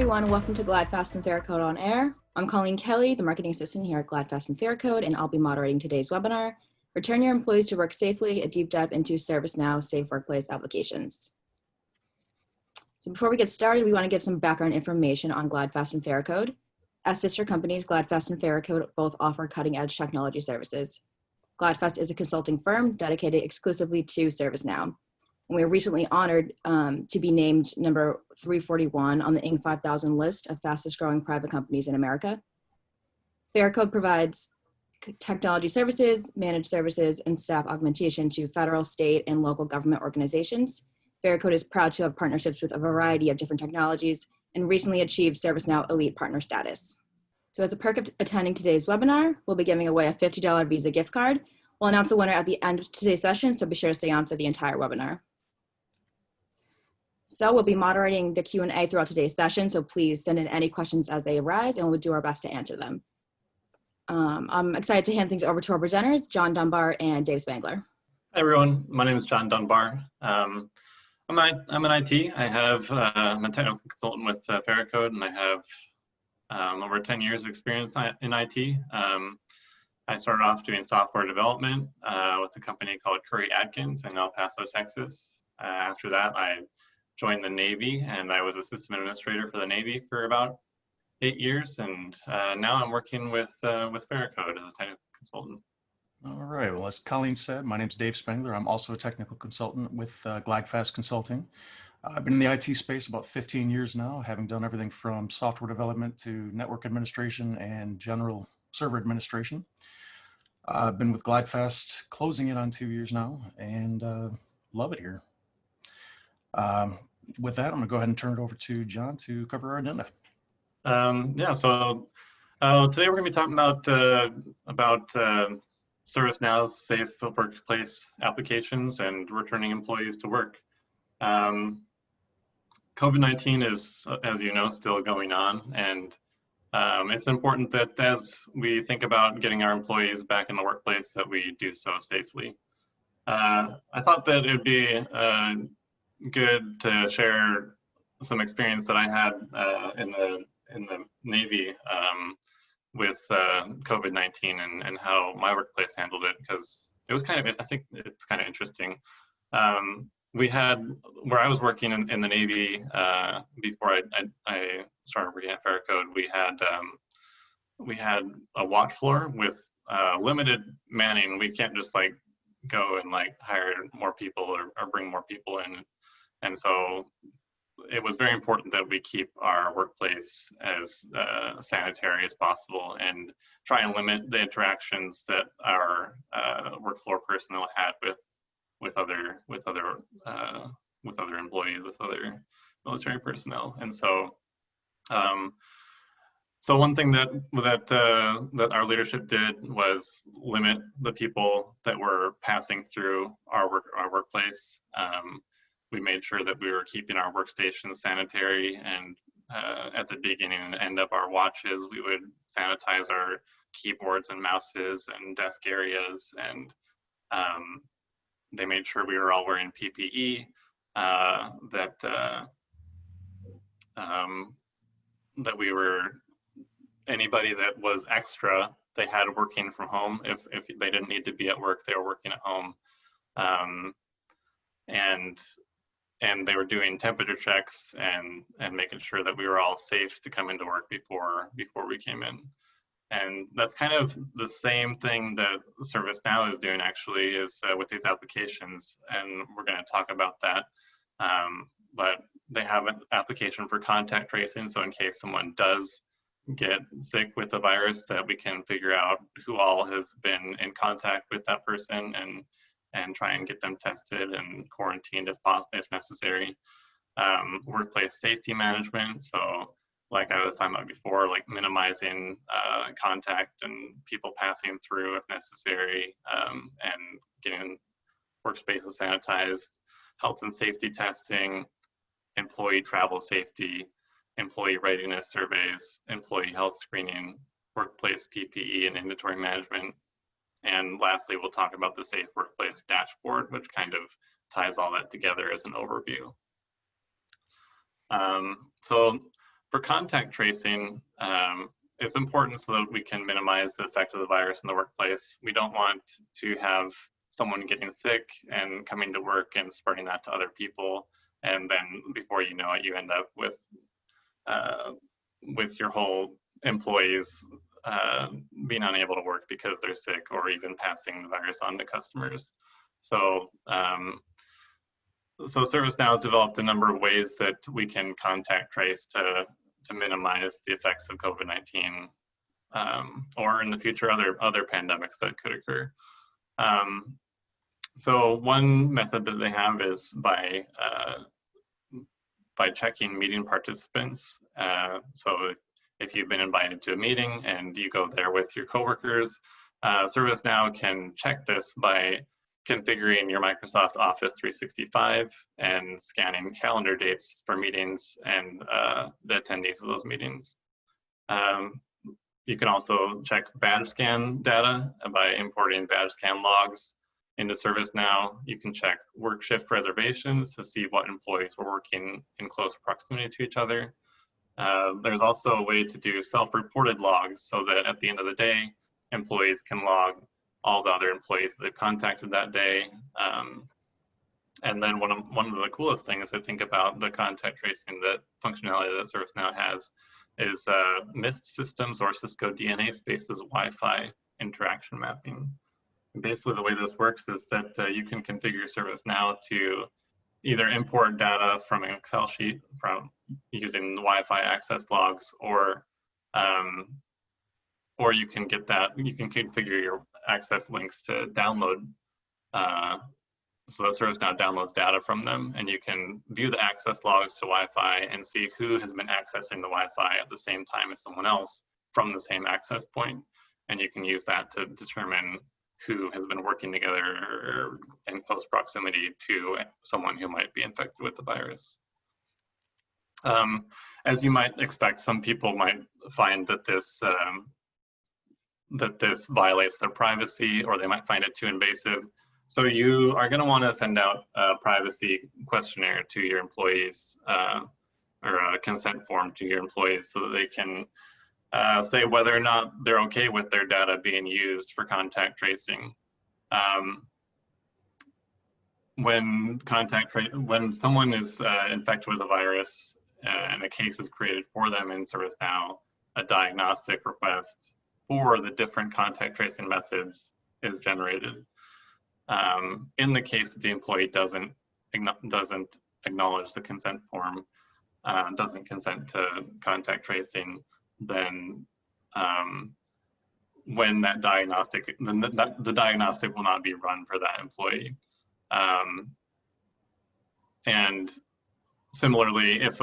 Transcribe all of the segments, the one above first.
everyone, welcome to GlideFast and Pharicode on Air. I'm Colleen Kelly, the marketing assistant here at GlideFast and Pharicode, and I'll be moderating today's webinar, Return Your Employees to Work Safely, a deep dive into ServiceNow Safe Workplace applications. So before we get started, we want to give some background information on GlideFast and Pharicode. As sister companies, GlideFast and Pharicode both offer cutting-edge technology services. GlideFast is a consulting firm dedicated exclusively to ServiceNow. And we were recently honored to be named number 341 on the Inc. 5000 list of fastest growing private companies in America. Pharicode provides technology services, managed services, and staff augmentation to federal, state, and local government organizations. Pharicode is proud to have partnerships with a variety of different technologies and recently achieved ServiceNow Elite Partner status. So as a perk of attending today's webinar, we'll be giving away a $50 Visa gift card. We'll announce a winner at the end of today's session, so be sure to stay on for the entire webinar. So we'll be moderating the Q&A throughout today's session, so please send in any questions as they arise, and we'll do our best to answer them. I'm excited to hand things over to our presenters, John Dunbar and Dave Spangler. Hi everyone, my name is John Dunbar. I'm in IT. I'm a technical consultant with Pharicode, and I have over 10 years of experience in IT. I started off doing software development with a company called Curry Atkins in El Paso, Texas. After that, I joined the Navy, and I was a system administrator for the Navy for about 8 years, and now I'm working with Pharicode as a technical consultant. All right, well, as Colleen said, my name's Dave Spangler. I'm also a technical consultant with GlideFast Consulting. I've been in the IT space about 15 years now, having done everything from software development to network administration and general server administration. I've been with GlideFast closing in on 2 years now, and love it here. With that, I'm gonna go ahead and turn it over to John to cover our agenda. So today we're gonna be talking about ServiceNow's Safe Workplace applications and returning employees to work. COVID-19 is, as you know, still going on, and it's important that as we think about getting our employees back in the workplace, that we do so safely. I thought that it would be good to share some experience that I had in the Navy with COVID-19 and how my workplace handled it, because it was I think it's kind of interesting. We had, where I was working in the Navy before I started working at Pharicode, we had a watch floor with limited manning. We can't just like go and like hire more people or bring more people in. And so it was very important that we keep our workplace as sanitary as possible and try and limit the interactions that our work floor personnel had with other employees, with other military personnel. And so so one thing that our leadership did was limit the people that were passing through our workplace. We made sure that we were keeping our workstations sanitary, and at the beginning and end of our watches, we would sanitize our keyboards and mouses and desk areas, and they made sure we were all wearing PPE, that we were, anybody that was extra, they had working from home. If they didn't need to be at work, they were working at home. And they were doing temperature checks and making sure that we were all safe to come into work before we came in. And that's kind of the same thing that ServiceNow is doing, actually, is with these applications, and we're going to talk about that. But they have an application for contact tracing, so in case someone does get sick with the virus, that we can figure out who all has been in contact with that person and try and get them tested and quarantined if necessary. Workplace safety management, so like I was talking about before, like minimizing contact and people passing through if necessary, and getting workspaces sanitized, health and safety testing, employee travel safety, employee readiness surveys, employee health screening, workplace PPE and inventory management. And lastly, we'll talk about the Safe Workplace dashboard, which kind of ties all that together as an overview. So for contact tracing, it's important so that we can minimize the effect of the virus in the workplace. We don't want to have someone getting sick and coming to work and spreading that to other people. And then before you know it, you end up with your whole employees being unable to work because they're sick, or even passing the virus on to customers. So, so ServiceNow has developed a number of ways that we can contact trace to minimize the effects of COVID-19, or in the future other pandemics that could occur. So one method that they have is by checking meeting participants. So if you've been invited to a meeting and you go there with your coworkers, ServiceNow can check this by configuring your Microsoft Office 365 and scanning calendar dates for meetings and the attendees of those meetings. You can also check badge scan data by importing badge scan logs into ServiceNow. You can check work shift reservations to see what employees were working in close proximity to each other. There's also a way to do self-reported logs so that at the end of the day, employees can log all the other employees that they've contacted that day. And then one of the coolest things I think about the contact tracing, that functionality that ServiceNow has, is MSS Systems or Cisco DNA Spaces Wi-Fi interaction mapping. And basically the way this works is that you can configure ServiceNow to either import data from an Excel sheet from using the Wi-Fi access logs, or you can configure your access links to download, so that ServiceNow downloads data from them, and you can view the access logs to Wi-Fi and see who has been accessing the Wi-Fi at the same time as someone else from the same access point. And you can use that to determine who has been working together in close proximity to someone who might be infected with the virus. As you might expect, some people might find that this violates their privacy, or they might find it too invasive. So you are going to want to send out a privacy questionnaire to your employees, or a consent form to your employees, so that they can say whether or not they're okay with their data being used for contact tracing. When someone is infected with a virus and a case is created for them in ServiceNow, a diagnostic request for the different contact tracing methods is generated. In the case that the employee doesn't acknowledge the consent form, doesn't consent to contact tracing, then when that diagnostic, the diagnostic will not be run for that employee. And similarly, if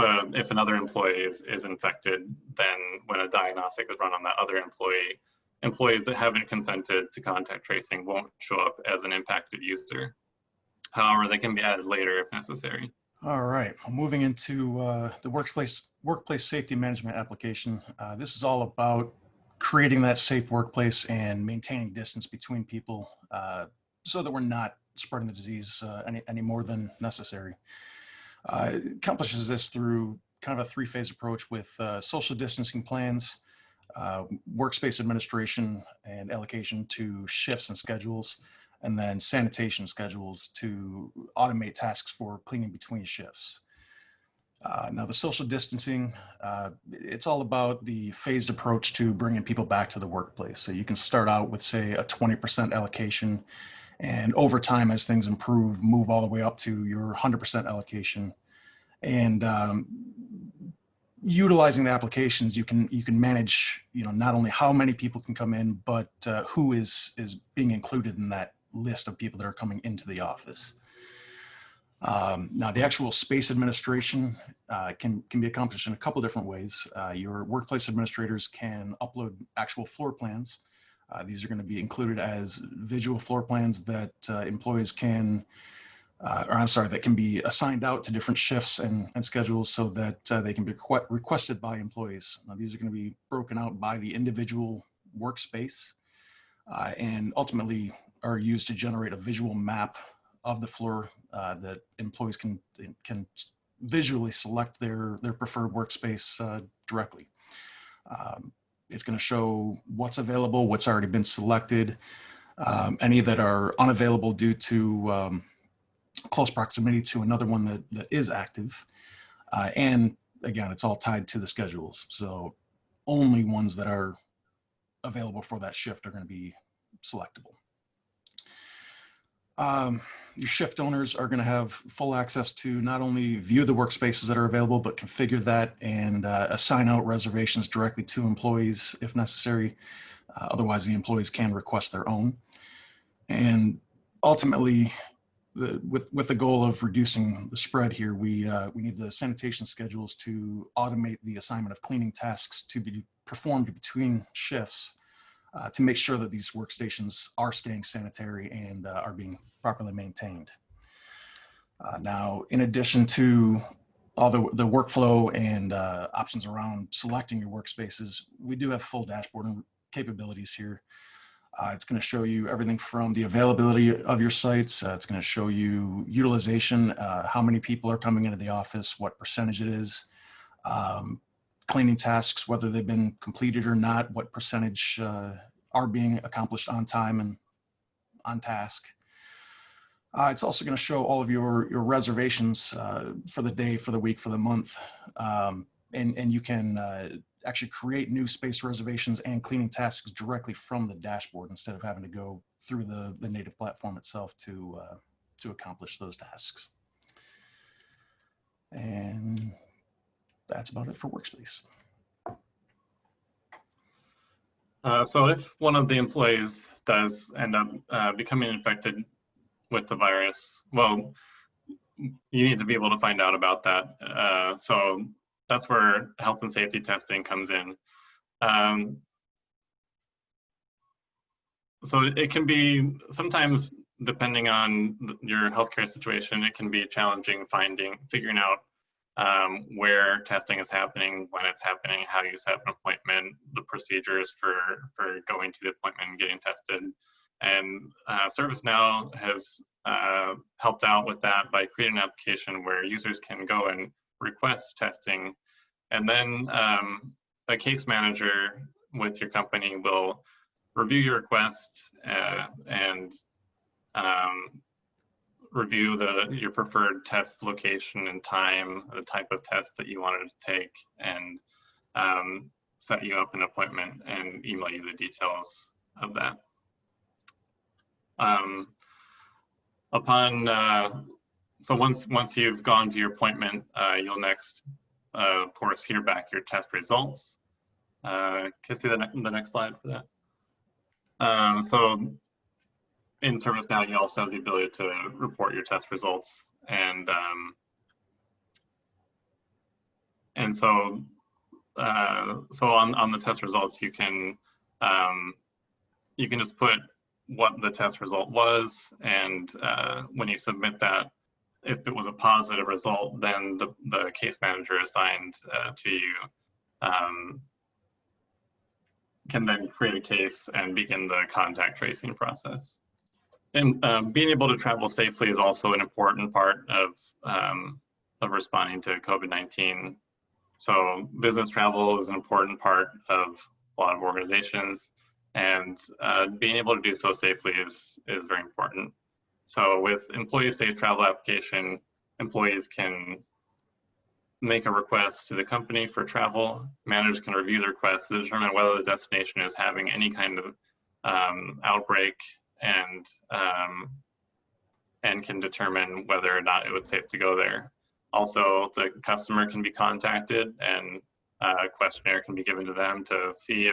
another employee is infected, then when a diagnostic is run on that other employee, employees that haven't consented to contact tracing won't show up as an impacted user. However, they can be added later if necessary. All right, well, moving into the workplace safety management application. This is all about creating that safe workplace and maintaining distance between people so that we're not spreading the disease any more than necessary. It accomplishes this through kind of a three-phase approach with social distancing plans, workspace administration and allocation to shifts and schedules, and then sanitation schedules to automate tasks for cleaning between shifts. Now the social distancing, it's all about the phased approach to bringing people back to the workplace. So you can start out with, say, a 20% allocation, and over time, as things improve, move all the way up to your 100% allocation. And utilizing the applications, you can manage, not only how many people can come in, but who is being included in that list of people that are coming into the office. Now, the actual space administration can be accomplished in a couple different ways. Your workplace administrators can upload actual floor plans. These are going to be included as visual floor plans that employees can, that can be assigned out to different shifts and schedules so that they can be requested by employees. Now, these are going to be broken out by the individual workspace and ultimately are used to generate a visual map of the floor that employees can visually select their preferred workspace directly. It's going to show what's available, what's already been selected, any that are unavailable due to close proximity to another one that is active. And again, it's all tied to the schedules. So only ones that are available for that shift are going to be selectable. Your shift owners are going to have full access to not only view the workspaces that are available, but configure that and assign out reservations directly to employees if necessary. Otherwise, the employees can request their own. And ultimately, with the goal of reducing the spread here, we need the sanitation schedules to automate the assignment of cleaning tasks to be performed between shifts to make sure that these workstations are staying sanitary and are being properly maintained. Now, in addition to all the workflow and options around selecting your workspaces, we do have full dashboard capabilities here. It's going to show you everything from the availability of your sites. It's going to show you utilization, how many people are coming into the office, what percentage it is, cleaning tasks, whether they've been completed or not, what percentage are being accomplished on time and on task. It's also going to show all of your reservations for the day, for the week, for the month. And you can actually create new space reservations and cleaning tasks directly from the dashboard instead of having to go through the native platform itself to accomplish those tasks. And that's about it for Workspace. So if one of the employees does end up becoming infected with the virus, well, you need to be able to find out about that. So that's where health and safety testing comes in. So it can be, sometimes depending on your healthcare situation, it can be challenging figuring out where testing is happening, when it's happening, how you set up an appointment, the procedures for going to the appointment and getting tested. And ServiceNow has helped out with that by creating an application where users can go and request testing, and then a case manager with your company will review your request and review your preferred test location and time, the type of test that you wanted to take, and set you up an appointment and email you the details of that. So once you've gone to your appointment, you'll next, of course, hear back your test results. Can I see the next slide for that? So in ServiceNow, you also have the ability to report your test results, and so on the test results, you can just put what the test result was, and when you submit that, if it was a positive result, then the case manager assigned to you can then create a case and begin the contact tracing process. And being able to travel safely is also an important part of responding to COVID-19. So business travel is an important part of a lot of organizations, and being able to do so safely is very important. So with Employee Safe Travel application, employees can make a request to the company for travel. Managers can review the request to determine whether the destination is having any kind of outbreak, and can determine whether or not it would be safe to go there. Also, the customer can be contacted, and a questionnaire can be given to them to see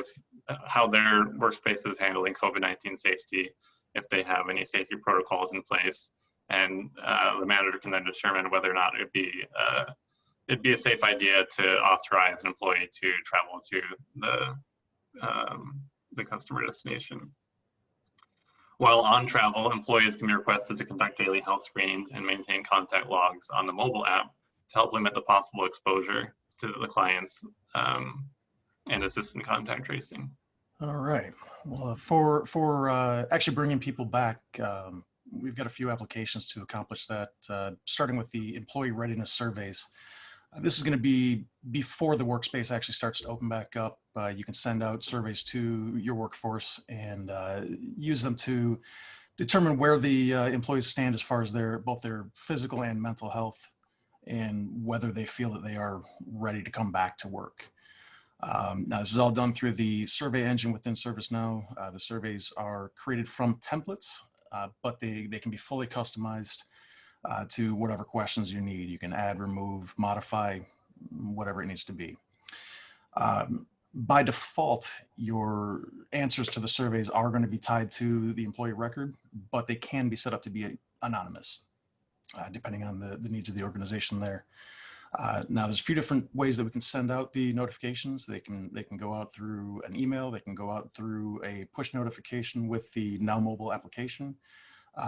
how their workspace is handling COVID-19 safety, if they have any safety protocols in place, and the manager can then determine whether or not it'd be a safe idea to authorize an employee to travel to the customer destination. While on travel, employees can be requested to conduct daily health screenings and maintain contact logs on the mobile app to help limit the possible exposure to the clients and assist in contact tracing. All right. Well, for actually bringing people back, we've got a few applications to accomplish that, starting with the employee readiness surveys. This is going to be before the workspace actually starts to open back up. You can send out surveys to your workforce and use them to determine where the employees stand as far as both their physical and mental health, and whether they feel that they are ready to come back to work. Now, this is all done through the survey engine within ServiceNow. The surveys are created from templates, but they can be fully customized to whatever questions you need. You can add, remove, modify, whatever it needs to be. By default, your answers to the surveys are going to be tied to the employee record, but they can be set up to be anonymous, depending on the needs of the organization there. Now, there's a few different ways that we can send out the notifications. They can go out through an email. They can go out through a push notification with the Now Mobile application.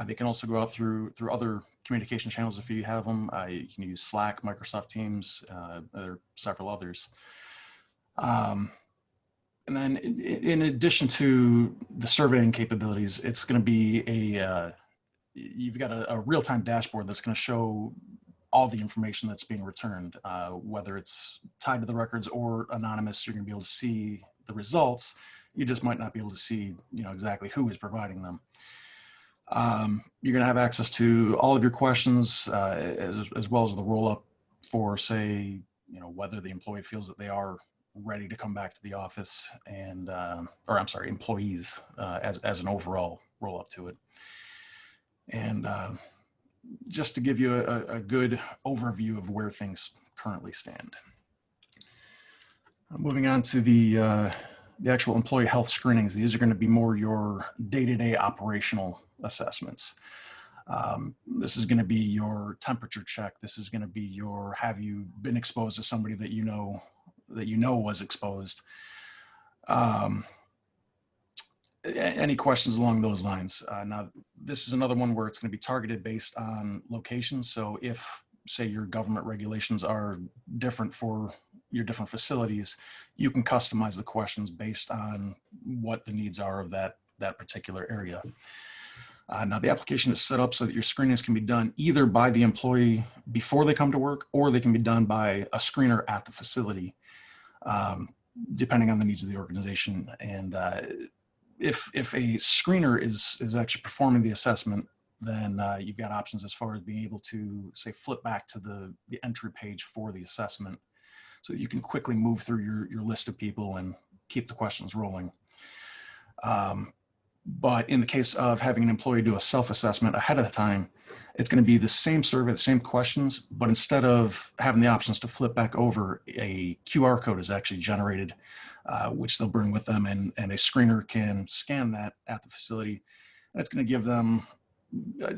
They can also go out through other communication channels if you have them. You can use Slack, Microsoft Teams, there are several others. And then in addition to the surveying capabilities, it's going to be you've got a real-time dashboard that's going to show all the information that's being returned, whether it's tied to the records or anonymous. You're going to be able to see the results. You just might not be able to see, exactly who is providing them. You're going to have access to all of your questions, as well as the roll-up for, say, whether the employee feels that they are ready to come back to the office, and employees as an overall roll-up to it. And just to give you a good overview of where things currently stand. Moving on to the actual employee health screenings. These are going to be more your day-to-day operational assessments. This is going to be your temperature check. This is going to be your, have you been exposed to somebody that you know was exposed? Any questions along those lines? Now, this is another one where it's going to be targeted based on location. So if, say, your government regulations are different for your different facilities, you can customize the questions based on what the needs are of that particular area. Now, the application is set up so that your screenings can be done either by the employee before they come to work, or they can be done by a screener at the facility, depending on the needs of the organization. And if a screener is actually performing the assessment, then you've got options as far as being able to, say, flip back to the entry page for the assessment, so that you can quickly move through your list of people and keep the questions rolling. But in the case of having an employee do a self-assessment ahead of time, it's going to be the same survey, the same questions, but instead of having the options to flip back over, a QR code is actually generated, which they'll bring with them, and a screener can scan that at the facility. And it's going to give them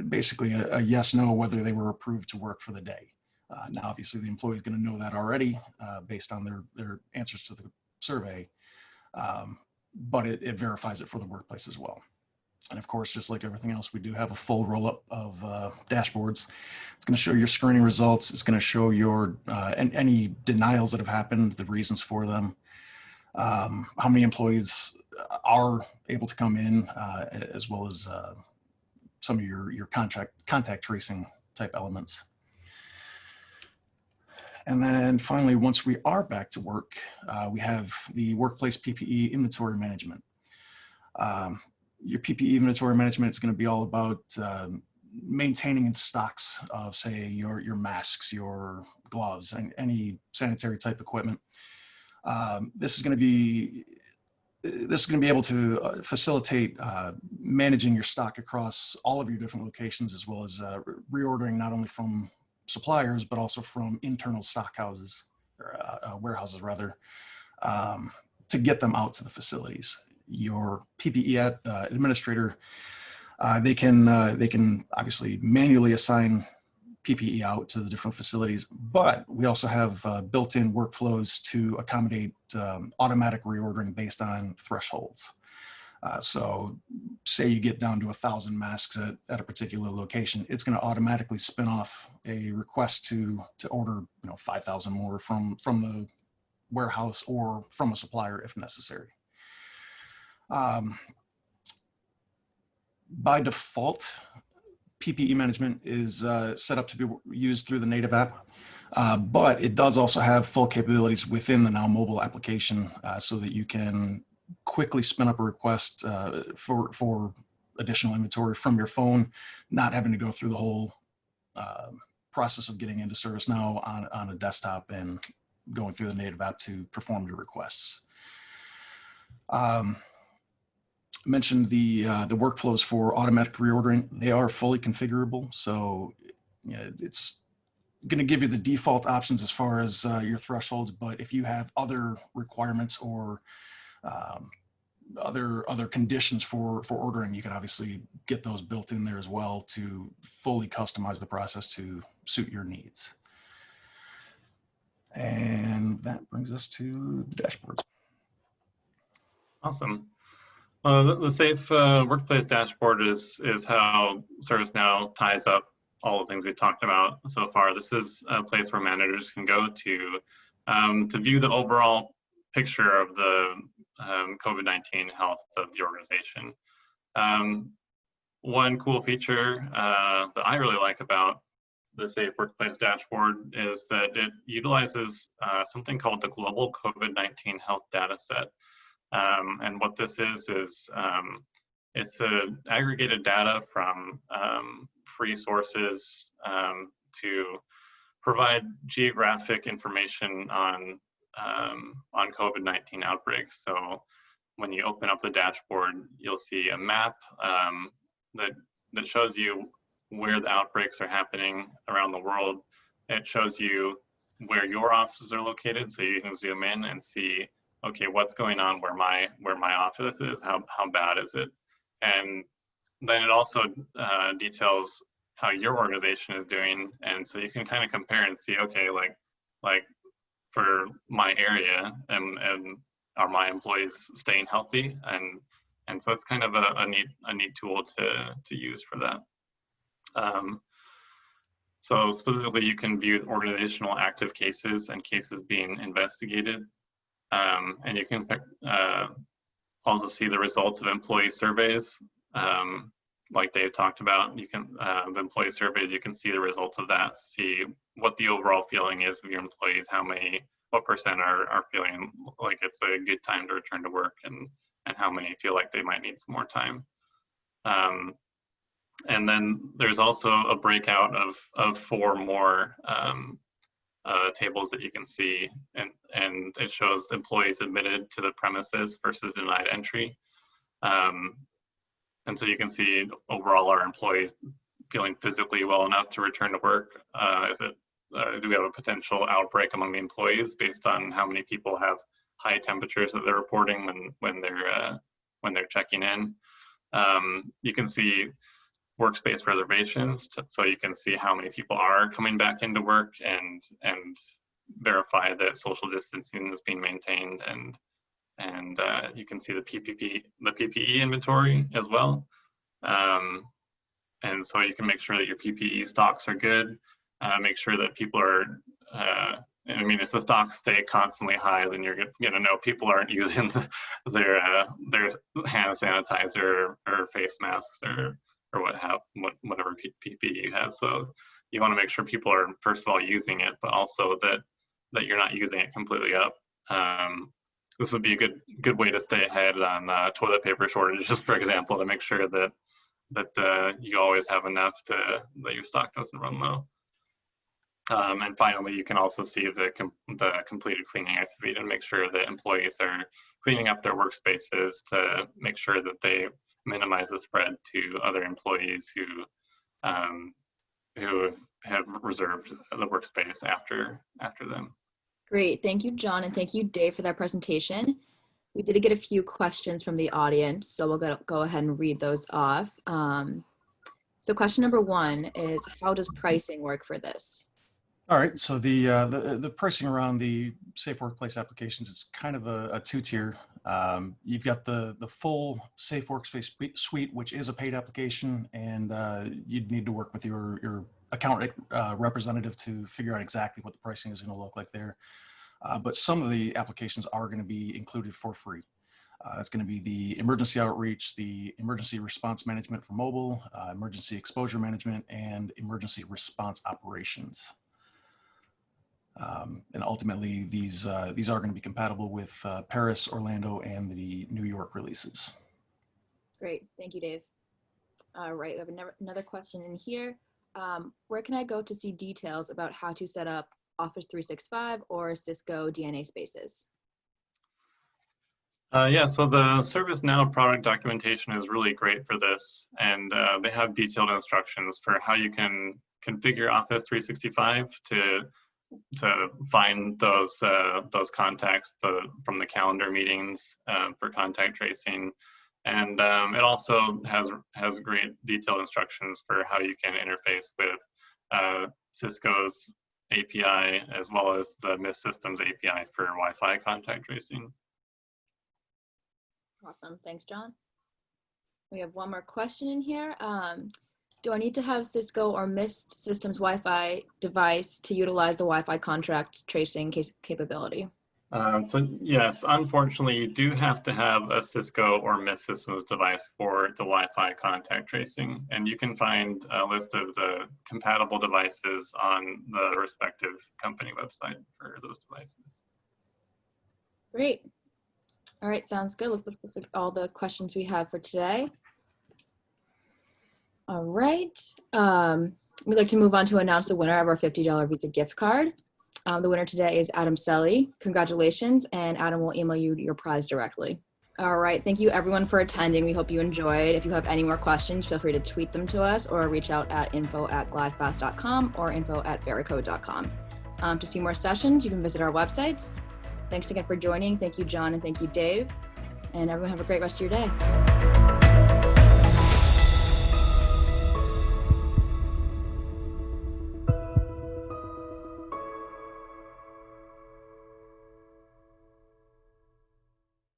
basically a yes, no, whether they were approved to work for the day. Now, obviously, the employee is going to know that already based on their answers to the survey, but it verifies it for the workplace as well. And of course, just like everything else, we do have a full roll-up of dashboards. It's going to show your screening results. It's going to show your any denials that have happened, the reasons for them, how many employees are able to come in, as well as some of your contact tracing type elements. And then finally, once we are back to work, we have the workplace PPE inventory management. Your PPE inventory management is going to be all about maintaining stocks of, say, your masks, your gloves, and any sanitary type equipment. This is going to be able to facilitate managing your stock across all of your different locations, as well as reordering not only from suppliers, but also from internal stock houses, or warehouses rather, to get them out to the facilities. Your PPE administrator, they can obviously manually assign PPE out to the different facilities, but we also have built-in workflows to accommodate automatic reordering based on thresholds. So say you get down to 1,000 masks at a particular location, it's going to automatically spin off a request to order 5,000 more from the warehouse or from a supplier if necessary. By default, PPE management is set up to be used through the native app, but it does also have full capabilities within the Now Mobile application so that you can quickly spin up a request for additional inventory from your phone, not having to go through the whole process of getting into ServiceNow on a desktop and going through the native app to perform your requests. Mentioned the workflows for automatic reordering. They are fully configurable, so it's going to give you the default options as far as your thresholds. But if you have other requirements or other conditions for ordering, you can obviously get those built in there as well to fully customize the process to suit your needs. And that brings us to the dashboards. Awesome. The Safe Workplace dashboard is how ServiceNow ties up all the things we've talked about so far. This is a place where managers can go to view the overall picture of the COVID-19 health of the organization. One cool feature that I really like about the Safe Workplace dashboard is that it utilizes something called the Global COVID-19 Health Data Set. And what this is it's aggregated data from free sources to provide geographic information on COVID-19 outbreaks. So when you open up the dashboard, you'll see a map that shows you where the outbreaks are happening around the world. It shows you where your offices are located, so you can zoom in and see, okay, what's going on where my office is, how bad is it? And then it also details how your organization is doing, and so you can kind of compare and see, okay, like for my area, and are my employees staying healthy? And so it's kind of a neat tool to use for that. So specifically, you can view organizational active cases and cases being investigated. And you can also see the results of employee surveys. Like Dave talked about, you can the employee surveys, you can see the results of that, see what the overall feeling is of your employees, what percent are feeling like it's a good time to return to work, and how many feel like they might need some more time. And then there's also a breakout of 4 more tables that you can see, and it shows employees admitted to the premises versus denied entry. And so you can see overall, are employees feeling physically well enough to return to work? Do we have a potential outbreak among the employees based on how many people have high temperatures that they're reporting when they're checking in? You can see workspace reservations, so you can see how many people are coming back into work and verify that social distancing is being maintained, and you can see the PPE inventory as well. And so you can make sure that your PPE stocks are good, make sure that people are, if the stocks stay constantly high, then you're gonna know people aren't using their hand sanitizer or face masks or whatever PPE you have. So you want to make sure people are, first of all, using it, but also that you're not using it completely up. This would be a good way to stay ahead on toilet paper shortages, for example, to make sure that you always have enough that your stock doesn't run low. And finally, you can also see the completed cleaning activity to make sure that employees are cleaning up their workspaces to make sure that they minimize the spread to other employees who have reserved the workspace after them. Great, thank you, John, and thank you, Dave, for that presentation. We did get a few questions from the audience, so we'll go ahead and read those off. So question number 1 is, how does pricing work for this? All right, so the pricing around the Safe Workplace applications is kind of a 2-tier. You've got the full Safe Workspace suite, which is a paid application, and you'd need to work with your account representative to figure out exactly what the pricing is going to look like there. But some of the applications are going to be included for free. That's going to be the emergency outreach, the emergency response management for mobile, emergency exposure management, and emergency response operations. And ultimately, these are going to be compatible with Paris, Orlando, and the New York releases. Great, thank you, Dave. All right, we have another question in here. Where can I go to see details about how to set up Office 365 or Cisco DNA spaces? Yeah, so the ServiceNow product documentation is really great for this, and they have detailed instructions for how you can configure Office 365 to find those contacts from the calendar meetings for contact tracing, and it also has great detailed instructions for how you can interface with Cisco's API as well as the MSS Systems API for Wi-Fi contact tracing. Awesome, thanks, John. We have one more question in here. Do I need to have Cisco or MSS Systems Wi-Fi device to utilize the Wi-Fi contract tracing capability? So yes, unfortunately, you do have to have a Cisco or MSS Systems device for the Wi-Fi contact tracing, and you can find a list of the compatible devices on the respective company website for those devices. Great. All right, sounds good. Looks like all the questions we have for today. All right. We'd like to move on to announce the winner of our $50 Visa gift card. The winner today is Adam Selly. Congratulations, and Adam will email you your prize directly. All right, thank you everyone for attending. We hope you enjoyed. If you have any more questions, feel free to tweet them to us or reach out at info@gladfast.com or info@pharicode.com. To see more sessions, you can visit our websites. Thanks again for joining. Thank you, John, and thank you, Dave. And everyone have a great rest of your day.